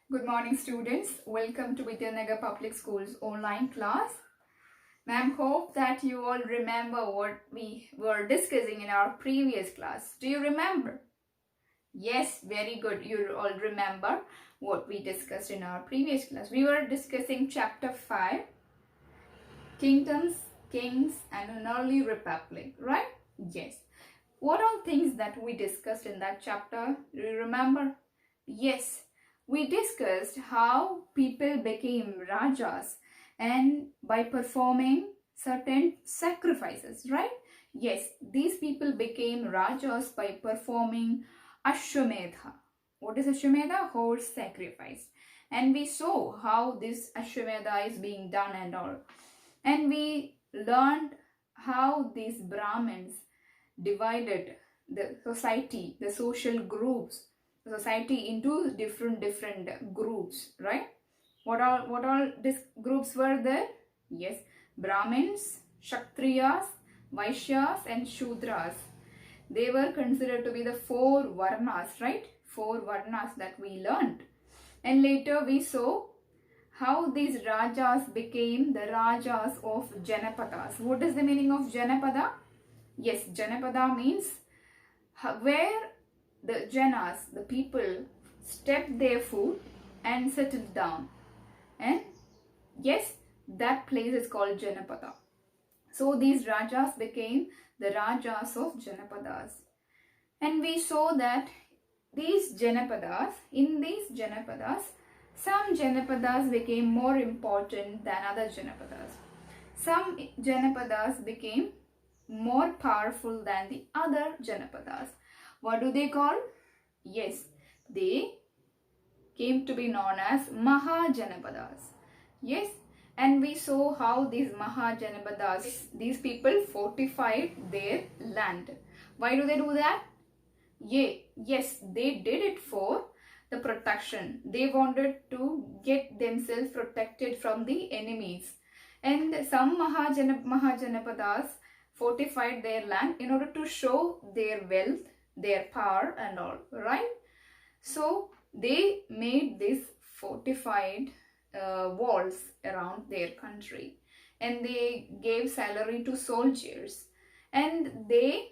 Good morning, students. Welcome to Vidyanagar Public Schools online class. Ma'am, hope that you all remember what we were discussing in our previous class. Do you remember? Yes, very good. You all remember what we discussed in our previous class. We were discussing chapter 5, Kingdoms, Kings and an Early Republic, right? Yes. What all things that we discussed in that chapter? Do you remember? Yes, we discussed how people became rajas and by performing certain sacrifices, right? Yes, these people became rajas by performing Ashwamedha. What is Ashwamedha? Horse sacrifice. And we saw how this Ashwamedha is being done and all. And we learned how these Brahmins divided the society, the social groups, the society into different groups, right? What all these groups were there? Yes, Brahmins, Kshatriyas, Vaishyas and Shudras. They were considered to be the four varnas, right? Four varnas that we learned. And later we saw how these rajas became the rajas of Janapadas. What is the meaning of Janapada? Yes, Janapada means where the Janas, the people, stepped their foot and settled down. And yes, that place is called Janapada. So these rajas became the rajas of Janapadas. And we saw that these Janapadas, in these Janapadas, some Janapadas became more important than other Janapadas. Some Janapadas became more powerful than the other Janapadas. What do they call? Yes, they came to be known as Mahajanapadas. Yes, and we saw how these Mahajanapadas, these people fortified their land. Why do they do that? Yes, they did it for the protection. They wanted to get themselves protected from the enemies. And some Mahajanapadas fortified their land in order to show their wealth, their power and all, right? So they made these fortified walls around their country, and they gave salary to soldiers, and they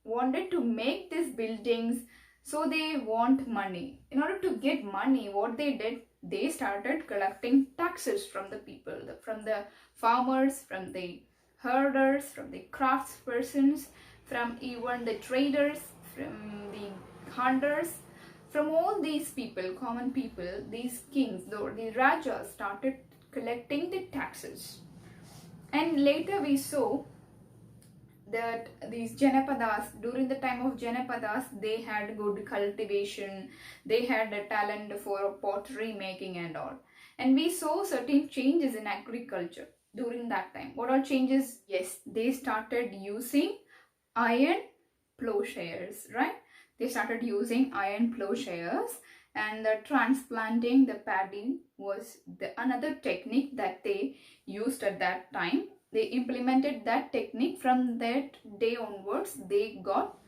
wanted to make these buildings, so they want money. In order to get money, what they did, they started collecting taxes from the people, from the farmers, from the herders, from the craftspersons, from even the traders, from the hunters, from all these people, common people. These kings, the rajas, started collecting the taxes. And later we saw that these Janapadas, during the time of Janapadas, they had good cultivation, they had a talent for pottery making and all. And we saw certain changes in agriculture during that time. What all changes? Yes, they started using iron plowshares, right? They started using iron plowshares, and the transplanting the paddy was another technique that they used at that time. They implemented that technique. From that day onwards, they got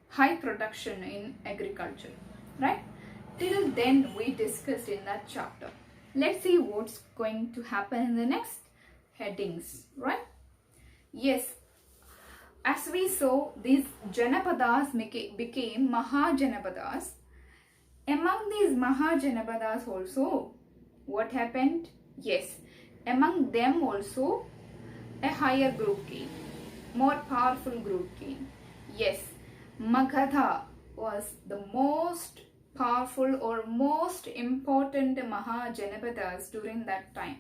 high production in agriculture, right? Till then we discussed in that chapter. Let's see what's going to happen in the next headings, right? Yes, as we saw, these Janapadas became Mahajanapadas. Among these Mahajanapadas also, what happened? Yes, among them also a higher group came, more powerful group came. Yes, Magadha was the most powerful or most important Mahajanapadas during that time.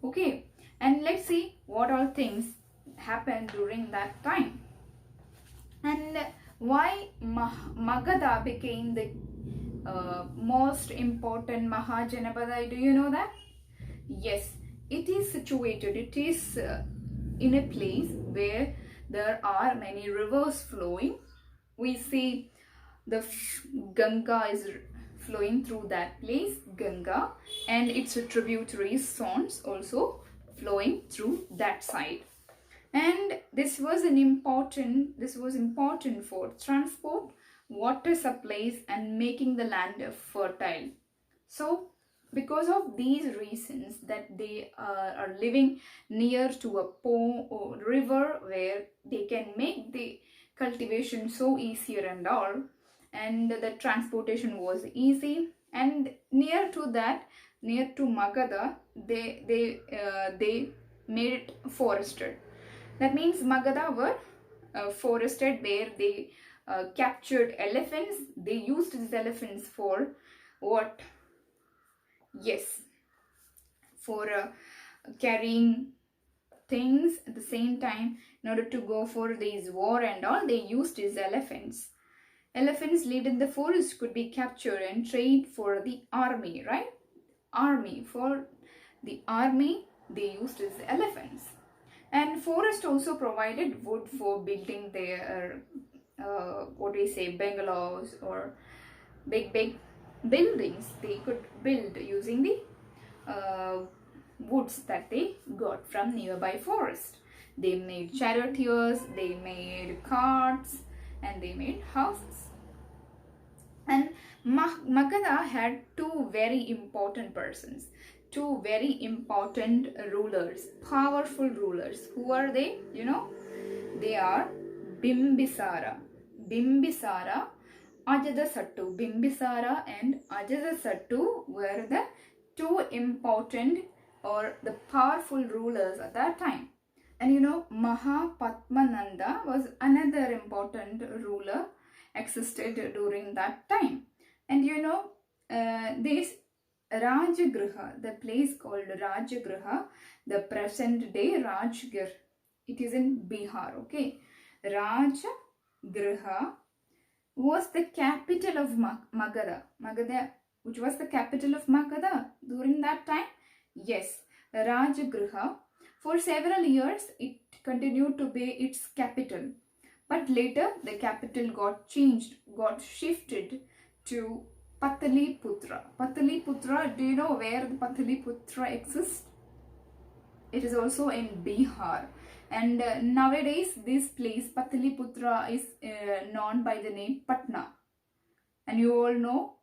Okay, and let's see what all things happened during that time. And why Magadha became the most important Mahajanapada? Do you know that? Yes, it is situated, it is in a place where there are many rivers flowing. We see the Ganga is flowing through that place, Ganga, and its tributaries, Sons, also flowing through that side. And this was important for transport, water supplies and making the land fertile. So because of these reasons, that they are living near to a pond or river where they can make the cultivation so easier and all, and the transportation was easy. And near to that, near to Magadha, they made it forested. That means Magadha were forested, where they captured elephants. They used these elephants for what? Yes, for carrying things. At the same time, in order to go for these war and all, they used these elephants. Elephants lived in the forest, could be captured and trained for the army, right? Army, for the army, they used these elephants. And forest also provided wood for building their what do we say, bungalows or big buildings. They could build using the woods that they got from nearby forest. They made charioteers, they made carts, and they made houses. And Magadha had two very important persons, two very important rulers, powerful rulers. Who are they? You know, they are Bimbisara, Ajatasattu. Bimbisara and Ajatasattu were the two important or the powerful rulers at that time. And you know, Mahapadmananda was another important ruler existed during that time. And you know, this Rajagriha, the place called Rajagriha, the present day Rajgir, it is in Bihar, okay. Rajagriha was the capital of Magadha. Magadha, which was the capital of Magadha during that time? Yes, Rajagriha. For several years, it continued to be its capital. But later, the capital got changed, got shifted to Pataliputra. Pataliputra, do you know where the Pataliputra exists? It is also in Bihar. And nowadays, this place, Pataliputra, is known by the name Patna. And you all know,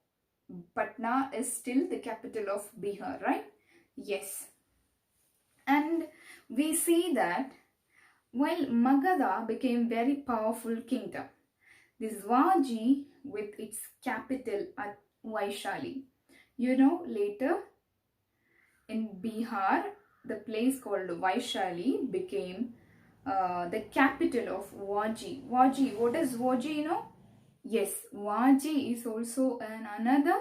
Patna is still the capital of Bihar, right? Yes. And we see that while Magadha became very powerful kingdom, this Vaji with its capital at Vaishali. You know, later in Bihar, the place called Vaishali became the capital of Vaji. Vaji, what is Vaji, you know? Yes, Vaji is also another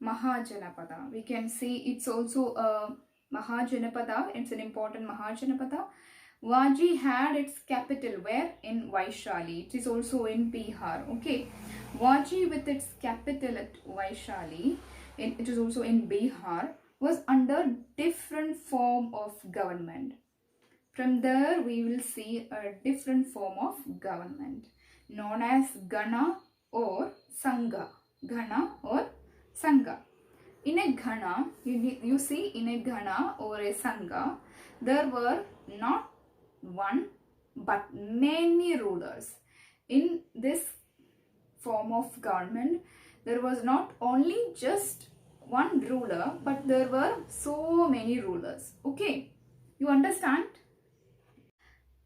Mahajanapada. We can see it's also a Mahajanapada. It's an important Mahajanapada. Vaji had its capital where? In Vaishali. It is also in Bihar. Okay. Vaji with its capital at Vaishali, it is also in Bihar, was under different form of government. From there we will see a different form of government known as Gana or Sangha. Gana or Sangha. In a Gana, you see, in a Gana or a Sangha, there were not one but many rulers. In this form of government, there was not only just one ruler, but there were so many rulers. Okay, you understand?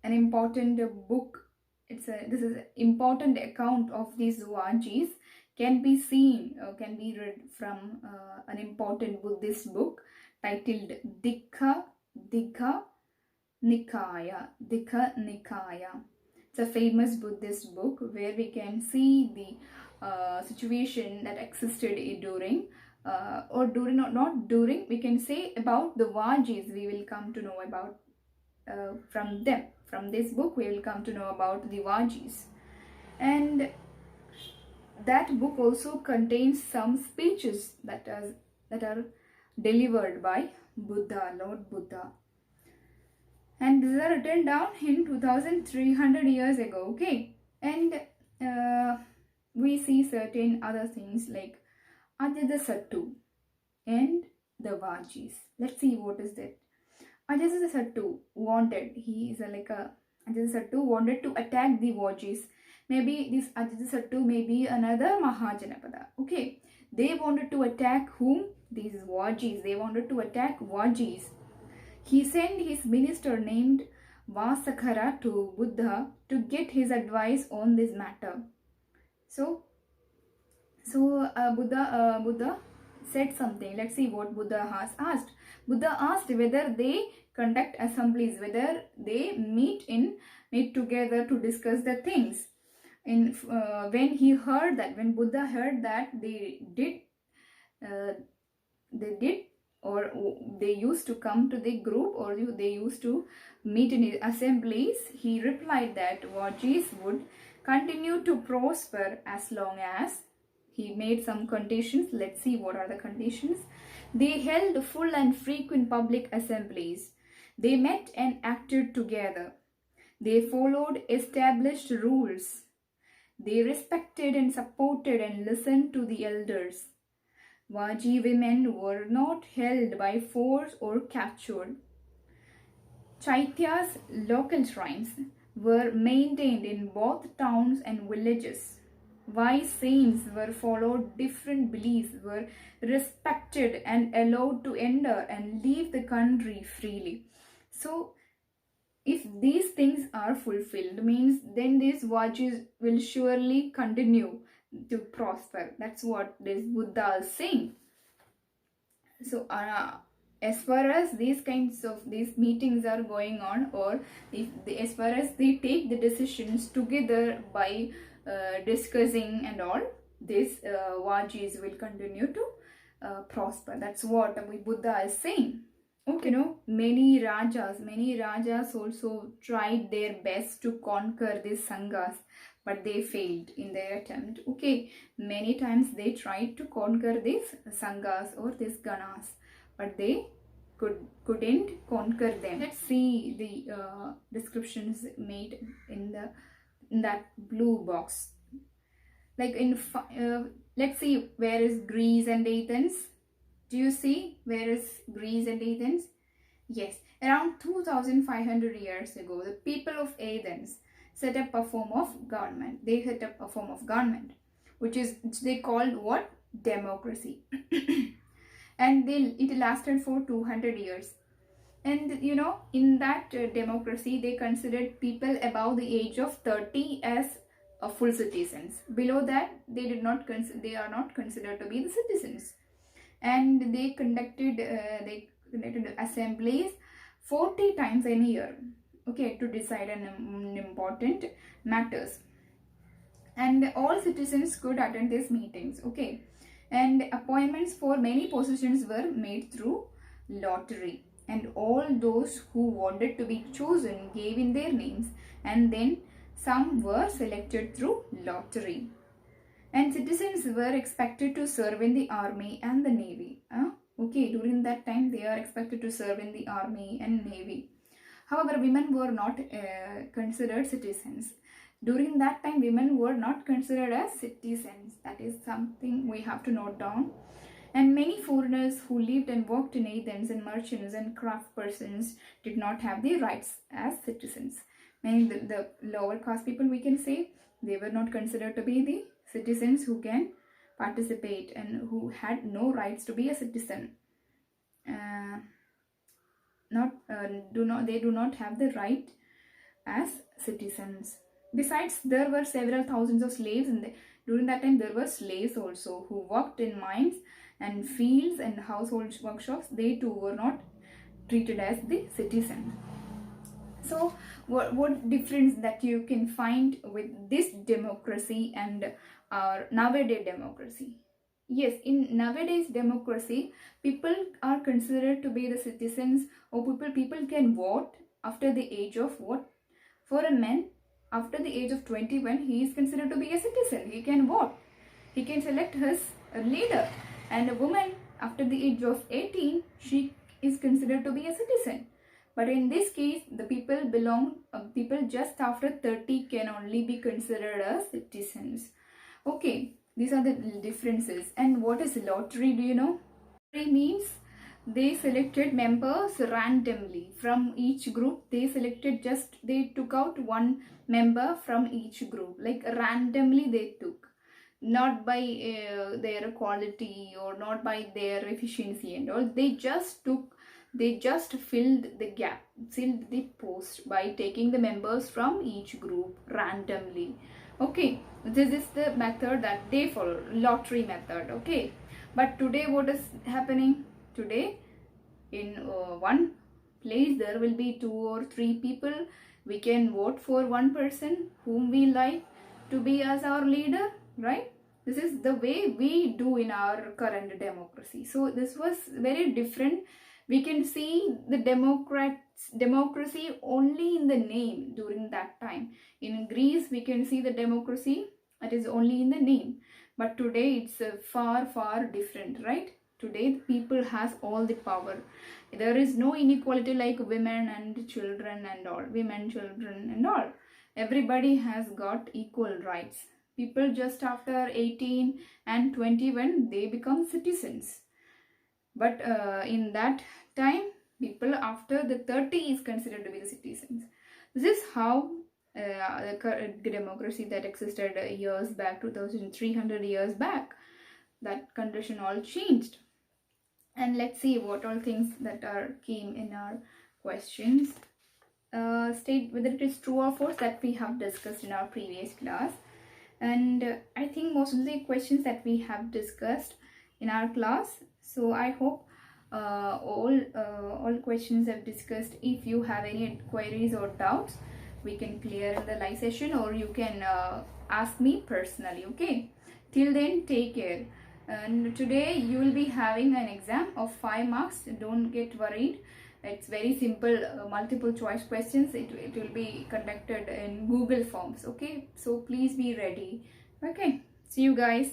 An important book, this is an important account of these Vajis, can be seen, can be read from an important Buddhist book titled Digha Nikaya. It's a famous Buddhist book where we can see the situation that existed during not during, we can say about the Vajis. We will come to know about from them. From this book we will come to know about the Vajis. And that book also contains some speeches that are delivered by Buddha, Lord Buddha. And these are written down in 2300 years ago, okay? And we see certain other things like Ajatasattu and the Vajis. Let's see what is that. Ajatasattu wanted, Ajatasattu wanted to attack the Vajis. Maybe this Ajatasattu may be another Mahajanapada, okay? They wanted to attack whom? these Vajis, they wanted to attack Vajis. He sent his minister named Vasakhara to Buddha to get his advice on this matter. So Buddha said something. Let's see what Buddha has asked. Buddha asked whether they conduct assemblies, whether they meet together to discuss the things. When Buddha heard that they did, or they used to come to the group, or they used to meet in assemblies, he replied that Vajis would continue to prosper as long as he made some conditions. Let's see what are the conditions. They held full and frequent public assemblies. They met and acted together. They followed established rules. They respected and supported and listened to the elders. Vaji women were not held by force or captured. Chaitya's local shrines were maintained in both towns and villages. Wise saints were followed, different beliefs were respected and allowed to enter and leave the country freely. So, if these things are fulfilled, means then these Vajis will surely continue to prosper. That's what this Buddha is saying. So, as far as these meetings are going on, or as far as they take the decisions together by discussing and all, these Vajis will continue to prosper. That's what Buddha is saying. Okay, many rajas also tried their best to conquer these sanghas, but they failed in their attempt. Okay, many times they tried to conquer these sanghas or these ganas, but they couldn't conquer them. Let's see the descriptions made in that blue box. Like let's see, where is Greece and Athens? Do you see where is Greece and Athens? Yes, around 2500 years ago, the people of Athens set up a form of government. They set up a form of government, which they called what? Democracy. And it lasted for 200 years. And in that democracy, they considered people above the age of 30 as full citizens. Below that, they are not considered to be the citizens. And they conducted assemblies 40 times in a year, okay, to decide on important matters. And all citizens could attend these meetings, okay. And appointments for many positions were made through lottery. And all those who wanted to be chosen gave in their names, and then some were selected through lottery. And citizens were expected to serve in the army and the navy. Okay, during that time they are expected to serve in the army and navy. However, women were not considered citizens. During that time, women were not considered as citizens. That is something we have to note down. And many foreigners who lived and worked in Athens, and merchants and craft persons, did not have the rights as citizens. Meaning the lower caste people, we can say, they were not considered to be the citizens who can participate and who had no rights to be a citizen. They do not have the right as citizens. Besides, there were several thousands of slaves, and during that time there were slaves also who worked in mines and fields and household workshops. They too were not treated as the citizens. So what difference that you can find with this democracy and our nowadays democracy? Yes, in nowadays democracy, people are considered to be the citizens, or people can vote after the age of what? For a man, after the age of 21, he is considered to be a citizen. He can vote. He can select his leader. And a woman, after the age of 18, she is considered to be a citizen. But in this case, the people just after 30 can only be considered as citizens. Okay, these are the differences. And what is lottery, do you know? Lottery means they selected members randomly from each group. They took out one member from each group, like randomly they took. not by their quality or not by their efficiency and all. They just filled the gap, filled the post by taking the members from each group randomly. Okay, this is the method that they follow, lottery method. Okay, but today what is happening? Today in one place there will be 2 or 3 people. We can vote for one person whom we like to be as our leader, right? This is the way we do in our current democracy. So this was very different. We can see the democracy only in the name during that time. In Greece we can see the democracy, it is only in the name, but today it's far different, right? Today people has all the power. There is no inequality like women and children and all, women, children and all. Everybody has got equal rights. People just after 18 and 21 they become citizens, but in that time people after the 30 is considered to be the citizens. This is how the democracy that existed years back, 2300 years back, that condition all changed. And let's see what all things that are came in our questions. State whether it is true or false, that we have discussed in our previous class. And I think most of the questions that we have discussed in our class. So I hope all questions I've discussed. If you have any queries or doubts, we can clear in the live session, or you can ask me personally. Okay, till then, take care. And today you will be having an exam of 5 marks. Don't get worried. It's very simple, multiple choice questions. It will be conducted in Google Forms. Okay, so please be ready. Okay, see you guys.